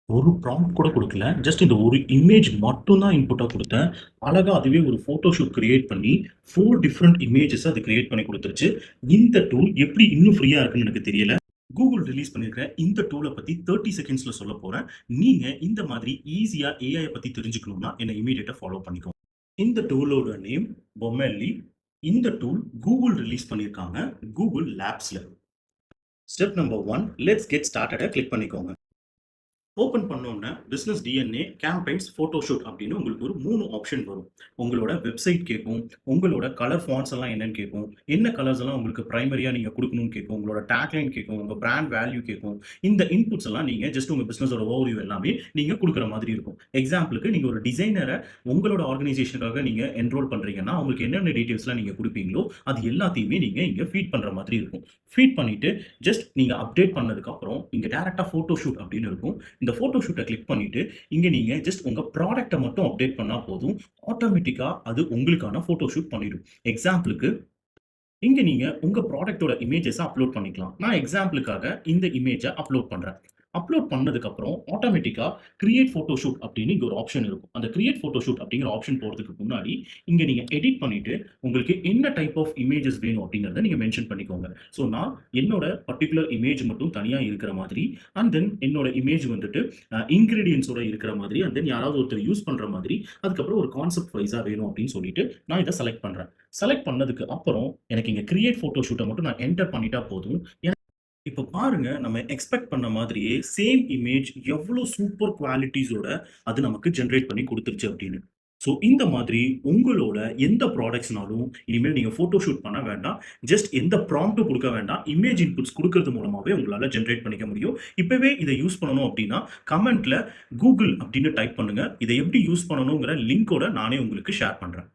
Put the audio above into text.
ஒரு ப்ராம்ப்ட் கூட குடுக்கல. ஜஸ்ட் இந்த ஒரு இமேஜ் மட்டும் தான் இன்புட்டா குடுத்தேன். அழகா அதுவே ஒரு ஃபோட்டோ ஷூட் கிரியேட் பண்ணி 4 டிஃபரண்ட் இமேஜஸ அது கிரியேட் பண்ணி குடுத்துருச்சு. இந்த டூல் எப்படி இன்னும் ஃப்ரீயா இருக்குன்னு எனக்கு தெரியல. Google ரிலீஸ் பண்ணியிருக்கிற இந்த டூல பத்தி 30 செகண்ட்ஸ்ல சொல்லப் போறேன். நீங்க இந்த மாதிரி ஈஸியா ஏஐ பத்தி தெரிஞ்சுக்கணும்னா என்ன இம்மீடியட்டா ஃபாலோ பண்ணிக்கோங்க. இந்த டூலோட நேம் பொமெல்லி. இந்த டூல் Google ரிலீஸ் பண்ணியிருக்காங்க. Google லேப்ஸ்ல. Step number 1 let's get started click பண்ணிக்கோங்க. ஓப்பன் பண்ணோன்ன பிசினஸ் டிஎன்ஏ, கேம்பெயின்ஸ், ஃபோட்டோஷூட் அப்படின்னு உங்களுக்கு ஒரு 3 ஆப்ஷன் வரும். உங்களோட வெப்சைட் கேட்கும். உங்களோட கலர் ஃபாண்ட்ஸ் எல்லாம் என்னன்னு கேட்கும். என்ன கலர்ஸ் எல்லாம் உங்களுக்கு பிரைமரியா நீங்க குடுக்கணும்னு கேட்கும். உங்களோட டேக்லைன் கேட்கும். உங்க பிராண்ட் வேல்யூ கேட்கும். இந்த இன்புட்ஸ் எல்லாம் நீங்க ஜஸ்ட் உங்க பிசினஸோட ஓவர்வியூ எல்லாமே நீங்க குடுக்குற மாதிரி இருக்கும். எக்ஸாம்பிளுக்கு நீங்க ஒரு டிசைனர உங்களோட ஆர்கனைசேஷனுக்காக நீங்க என்ரோல் பண்றீங்கன்னா, உங்களுக்கு என்னென்ன டீடைல்ஸ்லாம் நீங்க குடுப்பீங்களோ, அது எல்லாத்தையுமே நீங்க இங்க ஃபீட் பண்ற மாதிரி இருக்கும். ஃபீட் பண்ணிட்டு ஜஸ்ட் நீங்க அப்டேட் பண்ணதுக்கு அப்புறம் இங்க டைரக்ட்டா ஃபோட்டோஷூட் அப்படின்னு இருக்கும். இந்த ஃபோட்டோ ஷூட்ட கிளிக் பண்ணிட்டு, இங்க நீங்க ஜஸ்ட் உங்க ப்ராடக்ட்ட மட்டும் அப்டேட் பண்ணா போதும். ஆட்டோமேட்டிக்கா அது உங்களுக்கான ஃபோட்டோ ஷூட் பண்ணிடும். எக்ஸாம்பிளுக்கு இங்க நீங்க உங்க ப்ராடக்ட்டோட இமேஜஸ அப்லோட் பண்ணிக்கலாம். நான் எக்ஸாம்பிளுக்காக இந்த இமேஜ அப்லோட் பண்றேன். அப்லோட் பண்ணதுக்கு அப்புறம் ஆட்டோமேட்டிக்கா கிரியேட் ஃபோட்டோ ஷூட் அப்படின்னு இங்க ஒரு ஆப்ஷன் இருக்கும். அந்த கிரியேட் ஃபோட்டோ ஷூட் அப்படிங்கிற ஆப்ஷன் போறதுக்கு முன்னாடி, இங்க நீங்க எடிட் பண்ணிட்டு, உங்களுக்கு என்ன டைப் ஆஃப் இமேஜஸ் வேணும் அப்படிங்கிறத நீங்க மென்ஷன் பண்ணிக்கோங்க. ஸோ நான் என்னோட பர்ட்டிகுலர் இமேஜ் மட்டும் தனியா இருக்கிற மாதிரி, அண்ட் தென் என்னோட இமேஜ் வந்துட்டு இன்கிரீடியன்ட்ஸோட இருக்கிற மாதிரி, அண்ட் தென் யாராவது ஒருத்தர் யூஸ் பண்ற மாதிரி, அதுக்கப்புறம் ஒரு கான்செப்ட் வைஸா வேணும் அப்படின்னு சொல்லிட்டு நான் இத செலக்ட் பண்றேன். செலக்ட் பண்ணதுக்கு அப்புறம் எனக்கு இங்க கிரியேட் ஃபோட்டோ ஷூட்ட மட்டும் நான் என்டர் பண்ணிட்டா போதும். இப்ப பாருங்க, நம்ம எக்ஸ்பெக்ட் பண்ண மாதிரியே சேம் இமேஜ் எவ்ளோ சூப்பர் குவாலிட்டீஸோட அது நமக்கு ஜெனரேட் பண்ணி குடுத்துருச்சு அப்படின்னு. ஸோ இந்த மாதிரி உங்களோட எந்த ப்ராடக்ட்ஸ்னாலும் இனிமேல் நீங்க ஃபோட்டோ ஷூட் பண்ண வேண்டாம். ஜஸ்ட் எந்த ப்ராம்ப்ட்டும் குடுக்க வேண்டாம். இமேஜ் இன்புட்ஸ் குடுக்கறது மூலமாவே உங்களால ஜெனரேட் பண்ணிக்க முடியும். இப்பவே இத யூஸ் பண்ணணும் அப்படின்னா, கமெண்ட்ல கூகுள் அப்படின்னு டைப் பண்ணுங்க. இத எப்படி யூஸ் பண்ணணுங்கிற லிங்க்கோட நானே உங்களுக்கு ஷேர் பண்றேன்.